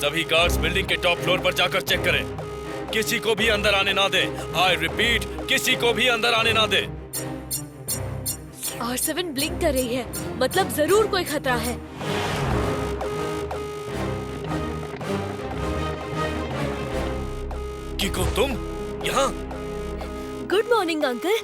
सभी guards building के top floor पर जाकर चेक करें। किसी को भी अंदर आने ना दे। आई रिपीट, किसी को भी अंदर आने ना दे। R7 ब्लिंक कर रही है, मतलब जरूर कोई खतरा है। किको, तुम यहाँ? Good morning uncle.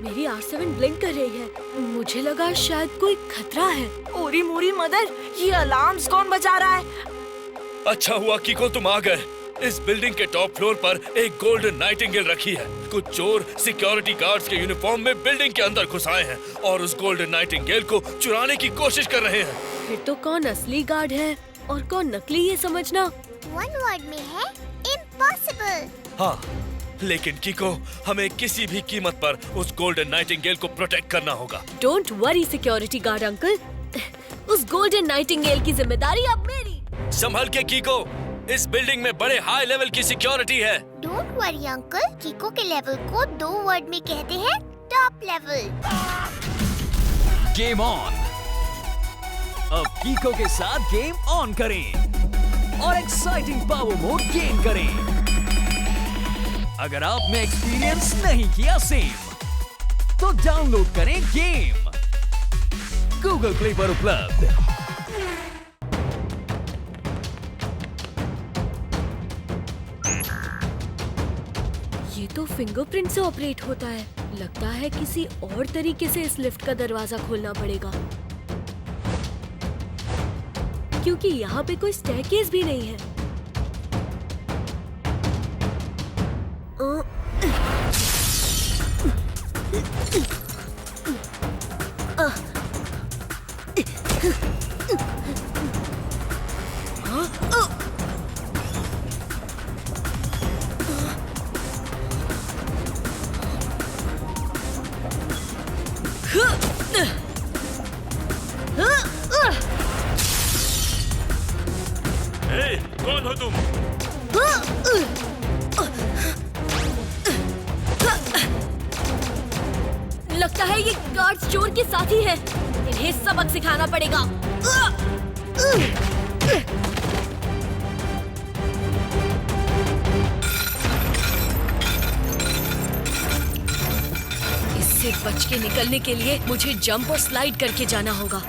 मेरी R7 ब्लिंक कर रही है। मुझे लगा शायद कोई खतरा है। ओरी मोरी मदर, ये अलार्म्स कौन बजा रहा है? अच्छा हुआ किको तुम आ गए। इस बिल्डिंग के टॉप फ्लोर पर एक गोल्डन नाइटिंगेल रखी है। कुछ चोर सिक्योरिटी गार्ड्स के यूनिफॉर्म में बिल्डिंग के अंदर घुस आए हैं और उस गोल्डन नाइटिंगेल को चुराने की कोशिश कर रहे हैं। फिर तो कौन असली गार्ड है और कौन नकली, ये समझना वन वर्ड में है इम्पॉसिबल। हाँ, लेकिन किको, हमें किसी भी कीमत पर उस गोल्डन नाइटिंगेल को प्रोटेक्ट करना होगा। Don't worry security guard uncle, उस गोल्डन नाइटिंगेल की जिम्मेदारी अब मेरी। संभल के किको, इस बिल्डिंग में बड़े हाई लेवल की सिक्योरिटी है। डोंट वरी अंकल, किको के लेवल को 2 वर्ड में कहते हैं टॉप लेवल। Game on. अब किको के साथ गेम ऑन करें और एक्साइटिंग पावर मोड गेन करें। अगर आपने एक्सपीरियंस नहीं किया सेम, तो डाउनलोड करें गेम गूगल प्ले पर उपलब्ध। ये तो फिंगरप्रिंट से ऑपरेट होता है। लगता है किसी और तरीके से इस लिफ्ट का दरवाजा खोलना पड़ेगा, क्योंकि यहाँ पे कोई स्टेयरकेस भी नहीं है। कौन हो तुम? लगता है ये गार्ड्स चोर के साथी है। इन्हें सबक सिखाना पड़ेगा। इससे बच के निकलने के लिए मुझे जंप और स्लाइड करके जाना होगा।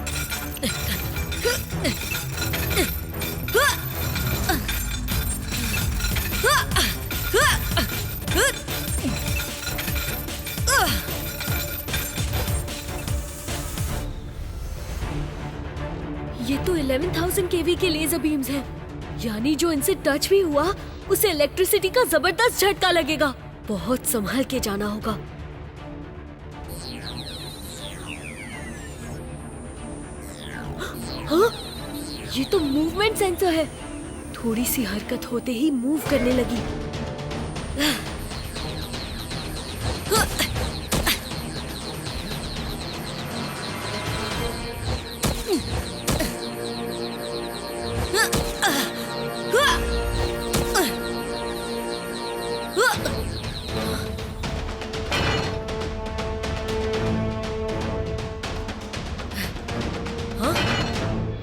ये तो 11,000 kV के लेजर बीम्स हैं, यानी जो इनसे टच भी हुआ उसे इलेक्ट्रिसिटी का जबरदस्त झटका लगेगा। बहुत संभल के जाना होगा। हाँ? ये तो मूवमेंट सेंसर है। थोड़ी सी हरकत होते ही मूव करने लगी।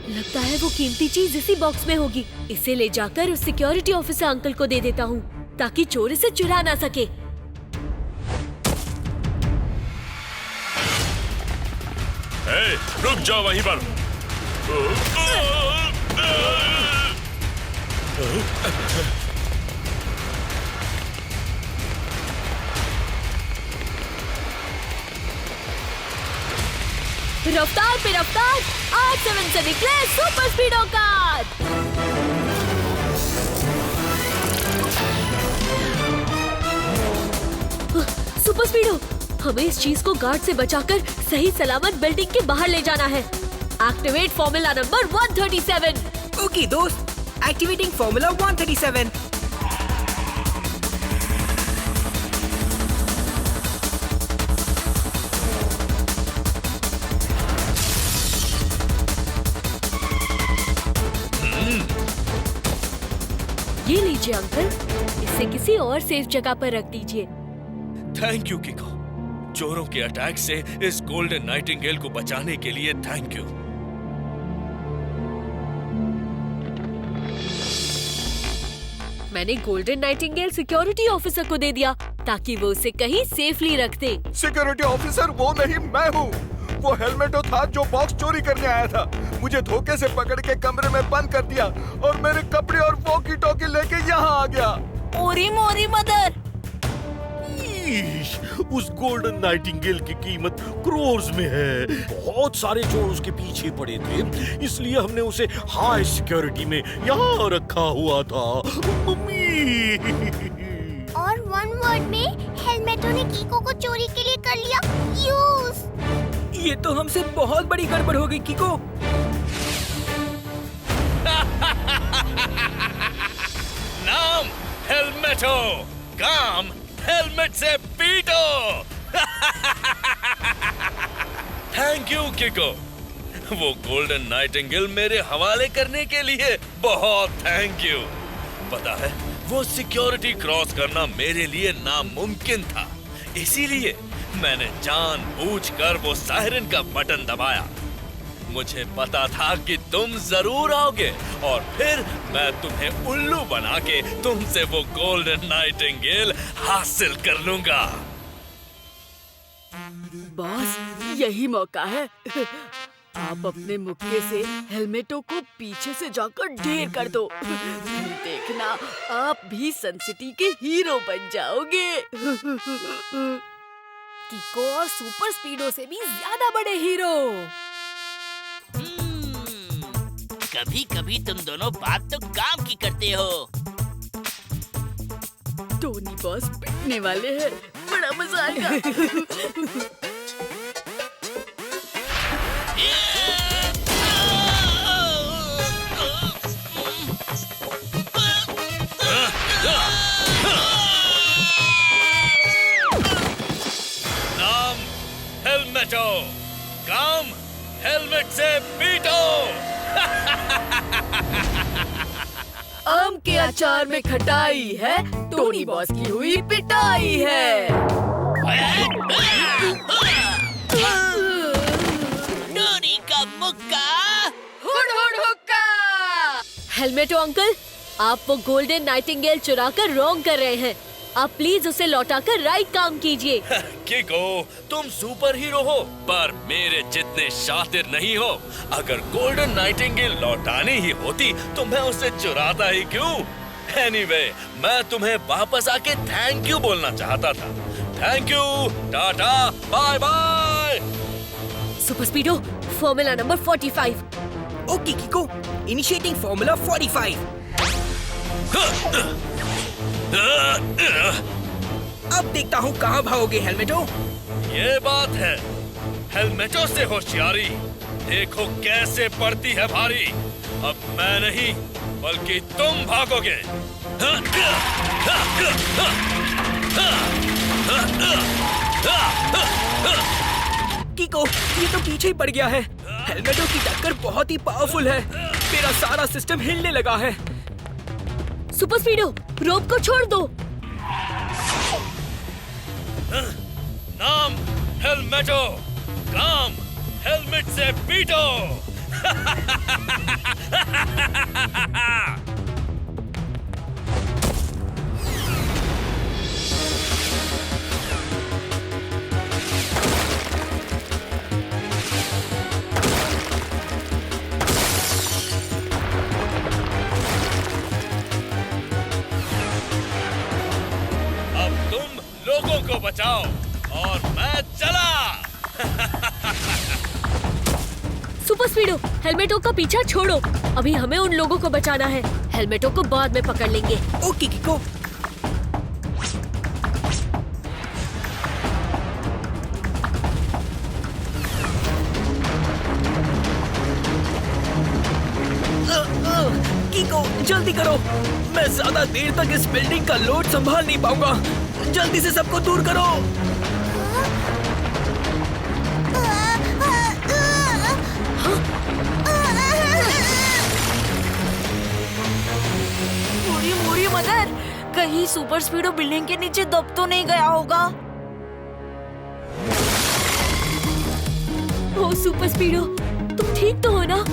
लगता है वो कीमती चीज इसी बॉक्स में होगी। इसे ले जाकर उस सिक्योरिटी ऑफिसर अंकल को दे देता हूँ ताकि चोर इसे चुरा ना सके। रुक जाओ वहीं पर। रफ्तार पे रफ्तार, R7 से निकले सुपर स्पीडो कार। सुपर स्पीडो, हमें इस चीज को गार्ड से बचाकर सही सलामत बिल्डिंग के बाहर ले जाना है। Activate formula number 137। ओके दोस्त, एक्टिवेटिंग फॉर्मूला 137। ये लीजिए अंकल, इसे किसी और सेफ जगह पर रख दीजिए। Thank you किको। चोरों के अटैक से इस गोल्डन नाइटिंगेल को बचाने के लिए थैंक यू। मैंने गोल्डन नाइटिंगेल सिक्योरिटी ऑफिसर को दे दिया ताकि वो उसे कहीं सेफली रख दे। सिक्योरिटी ऑफिसर वो नहीं, मैं हूँ। वो हेलमेटो था जो बॉक्स चोरी करने आया था। मुझे धोखे से पकड़ के कमरे में बंद कर दिया और मेरे कपड़े और वॉकी टॉकी लेके यहाँ आ गया। ओरी मोरी मदर। उस गोल्डन नाइटिंगेल की कीमत क्रोर्स में है। बहुत सारे चोर उसके पीछे पड़े थे, इसलिए हमने उसे हाई सिक्योरिटी में यहाँ रखा हुआ था। मम्मी। और वन वर्ड में हेलमेटो ने कीको को चोरी के लिए कर लिया यूज। ये तो हमसे बहुत बड़ी गड़बड़ हो गई कीको। नाम हेलमेटो, काम हेलमेट से पीटो। थैंक यू किको, वो गोल्डन नाइटिंगेल मेरे हवाले करने के लिए बहुत थैंक यू। पता है, वो सिक्योरिटी क्रॉस करना मेरे लिए नामुमकिन था, इसीलिए मैंने जानबूझकर वो सायरन का बटन दबाया। मुझे पता था कि तुम जरूर आओगे और फिर मैं तुम्हें उल्लू बना के तुमसे वो गोल्डन नाइटिंगेल हासिल कर लूंगा। बॉस, यही मौका है। आप अपने मुक्के से हेलमेटो को पीछे से जाकर ढेर कर दो। देखना, आप भी सन सिटी के हीरो बन जाओगे। कीको और सुपर स्पीडो से भी ज्यादा बड़े हीरो। कभी कभी तुम दोनों बात तो काम की करते हो। टोनी बॉस पिटने वाले हैं, बड़ा मजा आएगा। नाम हेलमेटो, काम हेलमेट से पीटो। आम के अचार में खटाई है, टोनी बॉस की हुई पिटाई है। टोनी का मुक्का। हुड हुड हुक्का। हेलमेटो अंकल, आप वो गोल्डन नाइटिंगेल चुरा कर रॉन्ग कर रहे हैं। आप प्लीज उसे लौटाकर राइट काम कीजिए। किको, तुम सुपर हीरो हो पर मेरे जितने शातिर नहीं हो। अगर गोल्डन नाइटिंगेल लौटानी ही होती तो मैं उसे चुराता ही क्यों? एनीवे, मैं तुम्हें वापस आके थैंक यू बोलना चाहता था। Thank you, tata, bye bye. Super speedo, formula number 45। Okay कीको, इनिशिएटिंग फॉर्मूला 45। अब देखता हूँ कहाँ भागोगे हेलमेटो। ये बात है, हेलमेटो से होशियारी देखो कैसे पड़ती है भारी। अब मैं नहीं बल्कि तुम भागोगे। कीको, ये तो पीछे ही पड़ गया है। हेलमेटो की टक्कर बहुत ही पावरफुल है। मेरा सारा सिस्टम हिलने लगा है। सुपर स्पीडो, रोप को छोड़ दो। नाम हेलमेटो, काम हेलमेट से पीटो। लोगों को बचाओ और मैं चला। सुपर स्पीडो, हेलमेटो का पीछा छोड़ो। अभी हमें उन लोगों को बचाना है। हेलमेटो को बाद में पकड़ लेंगे। ओके कीको। कीको, जल्दी करो। मैं ज्यादा देर तक इस बिल्डिंग का लोड संभाल नहीं पाऊंगा। जल्दी से सबको दूर करो। मोरी मोरी मदर, कहीं सुपर स्पीडो बिल्डिंग के नीचे दब तो नहीं गया होगा। ओ सुपर स्पीडो, ठीक तो हो ना?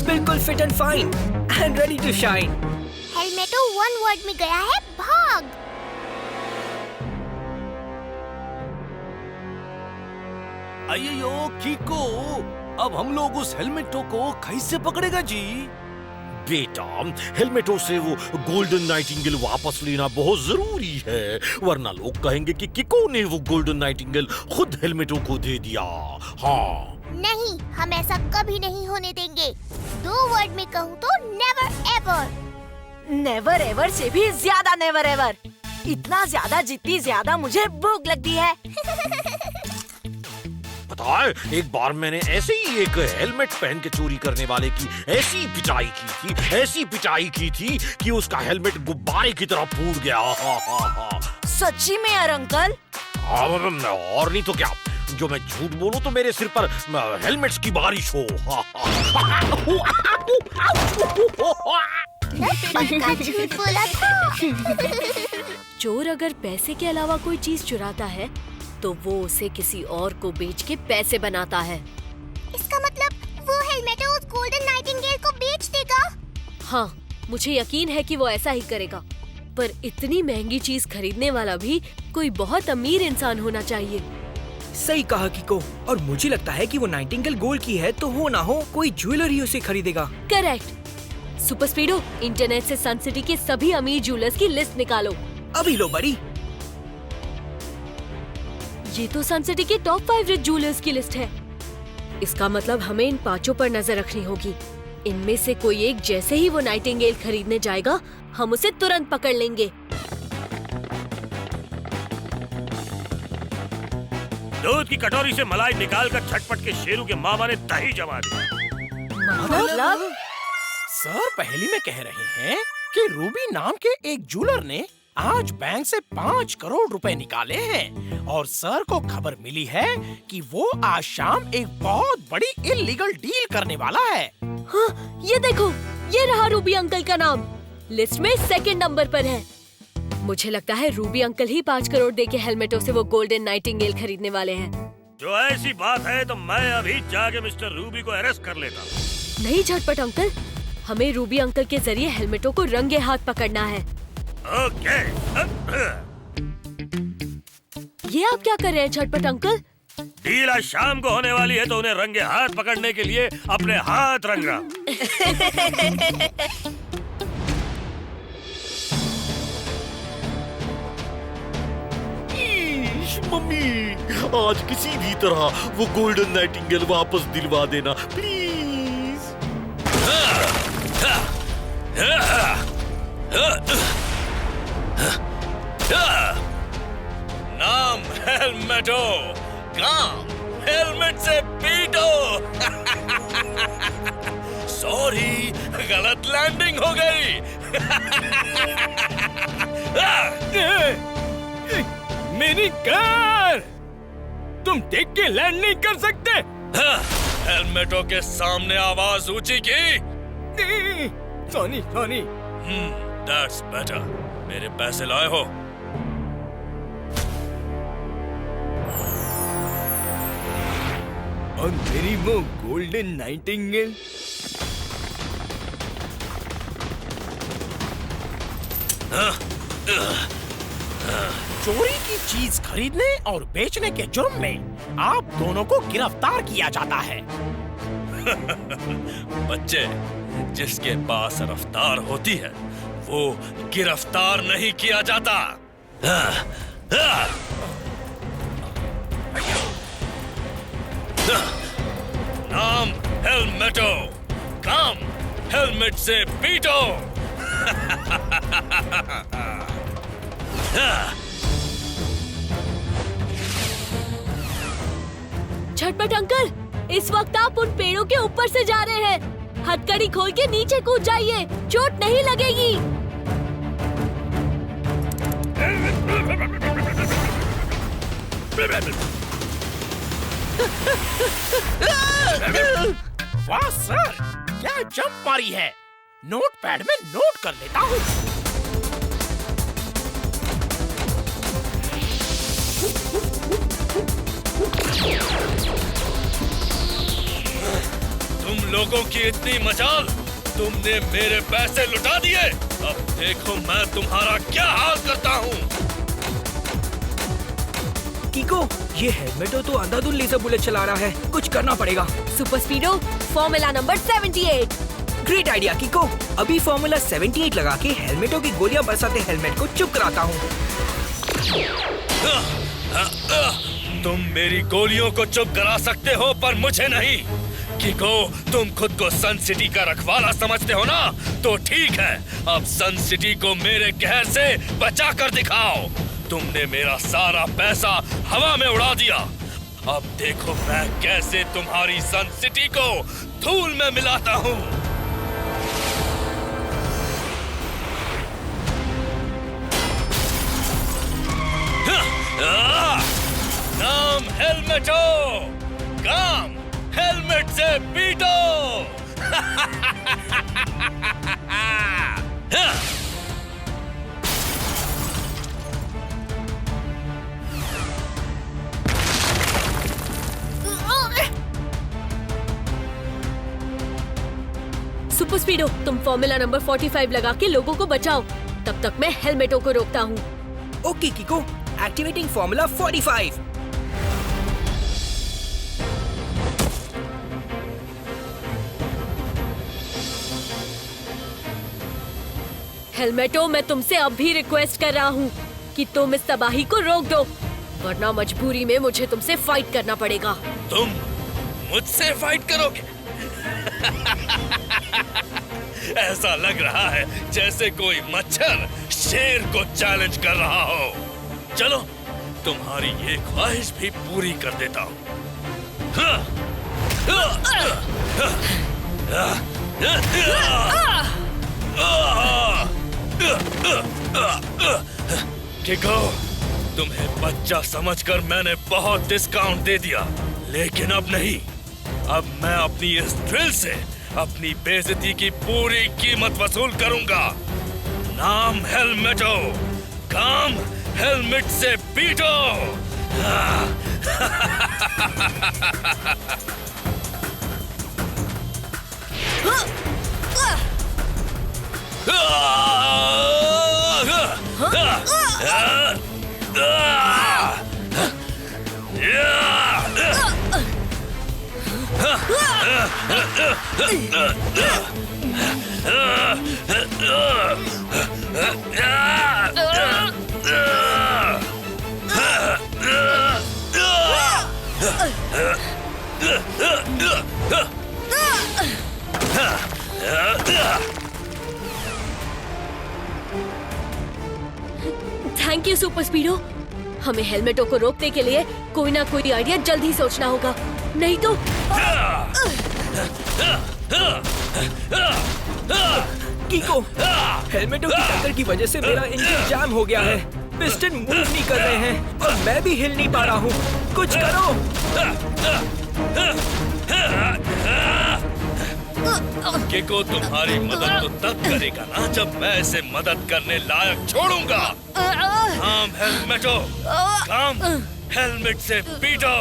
बिल्कुल fit and fine and ready to shine. हेलमेटो वन वर्ड में गया है भाग। अयो कीको, अब हम लोग उस हेलमेटो को कैसे पकड़ेगा जी? बेटा, हेलमेटों से वो गोल्डन नाइटिंगेल वापस लेना बहुत जरूरी है, वरना लोग कहेंगे कि किको ने वो गोल्डन नाइटिंगेल खुद हेलमेटों को दे दिया। हाँ नहीं, हम ऐसा कभी नहीं होने देंगे। 2 वर्ड में कहूँ तो नेवर एवर। नेवर एवर से भी ज्यादा नेवर एवर। इतना ज्यादा जितनी ज्यादा मुझे भूख लगती है। पता है, एक बार मैंने ऐसे ही एक हेलमेट पहन के चोरी करने वाले की ऐसी पिटाई की थी कि उसका हेलमेट गुब्बारे की तरह फूट गया। सच्ची में यार अंकल? और नहीं तो क्या, जो मैं झूठ बोलूं तो मेरे सिर पर हेलमेट्स की बारिश हो। पक्का झूठ बोला था। चोर अगर पैसे के अलावा कोई चीज चुराता है तो वो उसे किसी और को बेच के पैसे बनाता है। इसका मतलब वो हेलमेट उस गोल्डन नाइटिंगेल को बेच देगा? हाँ, मुझे यकीन है कि वो ऐसा ही करेगा। पर इतनी महंगी चीज खरीदने वाला भी कोई बहुत अमीर इंसान होना चाहिए। सही कहा किको, और मुझे लगता है कि वो नाइटिंगेल गोल्ड की है तो हो ना हो कोई ज्वेलर ही उसे खरीदेगा। करेक्ट। सुपर स्पीडो, इंटरनेट से सन सिटी के सभी अमीर ज्वेलर्स की लिस्ट निकालो। अभी लो बड़ी। ये तो सन सिटी के टॉप 5 रिच ज्वेलर्स की लिस्ट है। इसका मतलब हमें इन 5 पर नजर रखनी होगी। इनमें से कोई एक जैसे ही वो नाइटिंगेल खरीदने जाएगा, हम उसे तुरंत पकड़ लेंगे। दूध की कटोरी से मलाई निकालकर झटपट के शेरू के मामा ने दही जमा दी। मतलब? सर पहेली में कह रहे हैं कि रूबी नाम के एक ज्वेलर ने आज बैंक से 5 करोड़ रुपए निकाले हैं और सर को खबर मिली है कि वो आज शाम एक बहुत बड़ी इल्लीगल डील करने वाला है। हाँ, ये देखो, ये रहा रूबी अंकल का नाम, लिस्ट में 2nd नंबर पर है। मुझे लगता है रूबी अंकल ही 5 करोड़ दे के हेलमेटों से वो गोल्डन नाइटिंगेल खरीदने वाले हैं। जो ऐसी बात है तो मैं अभी जाके मिस्टर रूबी को अरेस्ट कर लेता हूँ। नहीं झटपट अंकल, हमें रूबी अंकल के जरिए हेलमेटों को रंगे हाथ पकड़ना है। ओके। ये आप क्या कर रहे हैं झटपट अंकल? डील आज शाम को होने वाली है तो उन्हें रंगे हाथ पकड़ने के लिए अपने हाथ रंग रहा। मम्मी, आज किसी भी तरह वो गोल्डन नाइटिंगेल वापस दिलवा देना प्लीज। नाम हेलमेटो, काम हेलमेट से पीटो। सॉरी, गलत लैंडिंग हो गई। मेरी कार, तुम देख के लैंड नहीं कर सकते। हेलमेटो के सामने आवाज ऊंची की। सॉरी। That's better. मेरे पैसे लाए हो? और मेरी वो गोल्डन नाइटिंगेल। चोरी की चीज खरीदने और बेचने के जुर्म में आप दोनों को गिरफ्तार किया जाता है। बच्चे, जिसके पास रफ्तार होती है वो गिरफ्तार नहीं किया जाता। नाम हेलमेटो, काम हेलमेट से पीटो। झटपट अंकल, इस वक्त आप उन पेड़ों के ऊपर से जा रहे हैं। हथकड़ी खोल के नीचे कूद जाइए, चोट नहीं लगेगी। वाह सर, क्या जंप मारी है। नोटपैड में नोट कर लेता हूँ। तुम लोगों की इतनी मजाल, तुमने मेरे पैसे लुटा दिए। अब देखो मैं तुम्हारा क्या हाल करता हूँ। कीको, ये हेलमेटो तो अंधाधुंध लेजर बुलेट चला रहा है, कुछ करना पड़ेगा। Super speedo, formula number 78। Great idea कीको, अभी फॉर्मूला 78 लगा के हेलमेटो की गोलियां बरसाते हेलमेट को चुप कराता हूँ। तुम मेरी गोलियों को चुप करा सकते हो पर मुझे नहीं। कीको, तुम खुद को सन सिटी का रखवाला समझते हो ना? तो ठीक है, अब सन सिटी को मेरे कहर से बचा कर दिखाओ। तुमने मेरा सारा पैसा हवा में उड़ा दिया। अब देखो मैं कैसे तुम्हारी सन सिटी को धूल में मिलाता हूँ। नाम हेलमेटो, काम हेलमेट से पीटो। सुपर स्पीडो, तुम फॉर्मूला नंबर 45 लगा के लोगों को बचाओ, तब तक मैं हेलमेटो को रोकता हूँ। Okay कीको, activating formula 45। हेलमेटो, मैं तुमसे अब भी रिक्वेस्ट कर रहा हूँ कि तुम इस तबाही को रोक दो, वरना मजबूरी में मुझे तुमसे फाइट करना पड़ेगा। तुम मुझसे फाइट करोगे? ऐसा लग रहा है जैसे कोई मच्छर शेर को चैलेंज कर रहा हो। चलो, तुम्हारी ये ख्वाहिश भी पूरी कर देता हूँ। कीको, तुम्हें बच्चा समझकर मैंने बहुत डिस्काउंट दे दिया, लेकिन अब नहीं। अब मैं अपनी इस ड्रिल से अपनी बेइज्जती की पूरी कीमत वसूल करूंगा। नाम हेलमेटो, काम हेलमेट से पीटो। Thank you super स्पीडो। हमें हेलमेटो को रोकने के लिए कोई ना कोई आइडिया जल्दी सोचना होगा, नहीं तो। कीको, हेलमेटो की टक्कर की वजह से मेरा इंजन जाम हो गया है। पिस्टन मूव नहीं कर रहे हैं और मैं भी हिल नहीं पा रहा हूँ। कुछ करो। कीको, तुम्हारी मदद तो तब करेगा ना जब मैं इसे मदद करने लायक छोड़ूंगा। काम हेलमेटो, काम हेलमेट से पीटो।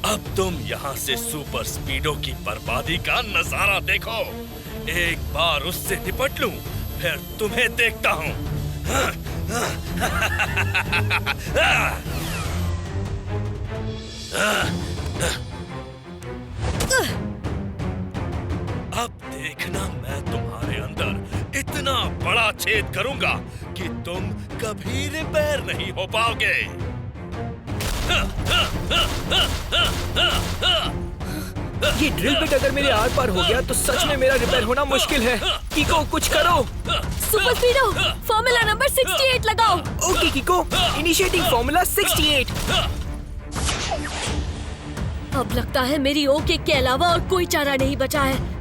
अब तुम यहाँ से सुपर स्पीडो की बर्बादी का नजारा देखो। एक बार उससे निपट लूं, फिर तुम्हें देखता हूँ। अब देखना मैं तुम्हारे अंदर इतना बड़ा छेद करूंगा कि तुम कभी रिपेयर नहीं हो पाओगे। ये ड्रिल बिट अगर मेरे आर पार हो गया तो सच में मेरा रिपेयर होना मुश्किल है। कीको, कुछ करो। सुपर स्पीडो, फॉर्मूला नंबर 68 लगाओ। ओके कीको, इनिशिएटिंग फॉर्मूला 68। अब लगता है मेरी ओके के अलावा और कोई चारा नहीं बचा है।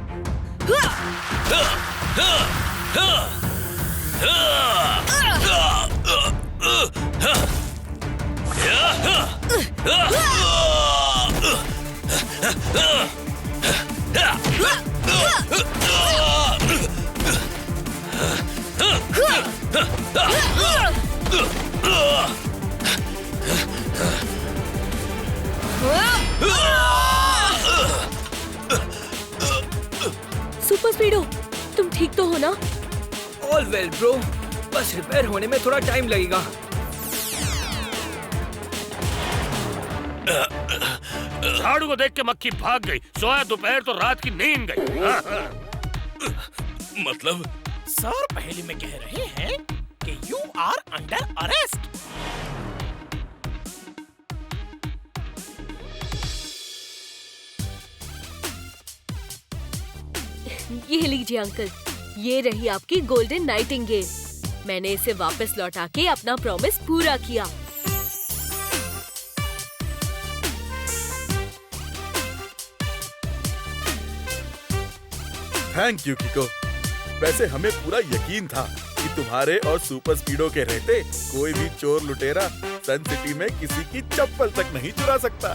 सुपर स्पीडो, तुम ठीक तो हो ना? ऑल वेल ब्रो, बस रिपेयर होने में थोड़ा टाइम लगेगा। झाड़ू को देख के मक्खी भाग गई, सोया दोपहर तो रात की नींद गई। मतलब सर पहले में कह रहे हैं कि यू आर अंडर अरेस्ट। ये लीजिए अंकल, ये रही आपकी गोल्डन नाइटिंगेल। मैंने इसे वापस लौटा के अपना प्रॉमिस पूरा किया। Thank you किको। वैसे हमें पूरा यकीन था कि तुम्हारे और सुपर स्पीडो के रहते कोई भी चोर लुटेरा सन सिटी में किसी की चप्पल तक नहीं चुरा सकता।